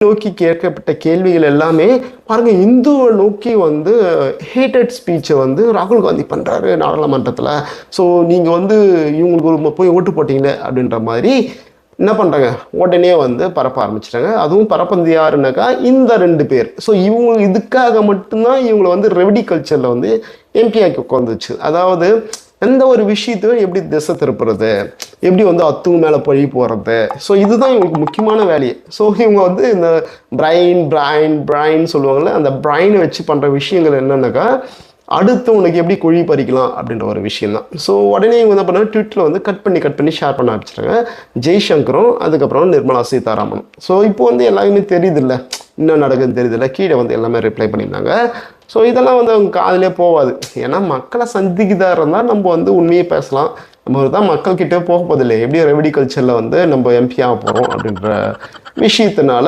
நோக்கி கேட்கப்பட்ட கேள்விகள் எல்லாமே பாருங்க, இந்துவை நோக்கி வந்து ஹேட்டட் ஸ்பீச்சை வந்து ராகுல் காந்தி பண்ணுறாரு நாடாளுமன்றத்தில். ஸோ நீங்கள் வந்து இவங்களுக்கு ஒரு போய் ஓட்டு போட்டிங்களே அப்படின்ற மாதிரி என்ன பண்ணுறாங்க, உடனே வந்து பரப்ப ஆரம்பிச்சிட்டாங்க. அதுவும் பரப்பந்து யாருன்னாக்கா இந்த 2 பேர். ஸோ இவங்க இதுக்காக மட்டும்தான் இவங்களை வந்து ரெவடி கல்ச்சரில் வந்து எம்பி ஆக்கி உட்காந்துச்சு. அதாவது எந்த ஒரு விஷயத்தையும் எப்படி திசை திருப்புறது, எப்படி வந்து அத்துங்க மேலே பழி போடுறது. ஸோ இதுதான் இவங்களுக்கு முக்கியமான வேலையை. ஸோ இவங்க வந்து இந்த பிரைன் சொல்லுவாங்கள்ல, அந்த பிரைனை வச்சு பண்ணுற விஷயங்கள் என்னன்னாக்கா அடுத்து உனக்கு எப்படி குழி பறிக்கலாம் அப்படின்ற ஒரு விஷயம் தான். ஸோ உடனே இவங்க என்ன பண்ணாங்க, ட்விட்டரில் வந்து கட் பண்ணி ஷேர் பண்ண ஆரம்பிச்சிட்டாங்க. ஜெய்சங்கரும் அதுக்கப்புறம் நிர்மலா சீதாராமனும். ஸோ இப்போ வந்து எல்லாருமே தெரியுதில்ல, என்ன நடக்குதுன்னு தெரியுதில்ல, கீழே வந்து எல்லாமே ரிப்ளை பண்ணியிருந்தாங்க. ஸோ இதெல்லாம் வந்து அவங்க காதிலே போகாது. ஏன்னா மக்களை சந்திக்குதா இருந்தால் நம்ம வந்து உண்மையை பேசலாம். நம்ம தான் மக்கள்கிட்ட போக போதில்லை, எப்படி ரெவடி கல்ச்சரில் வந்து நம்ம எம்பி ஆக போகிறோம் அப்படின்ற விஷயத்தினால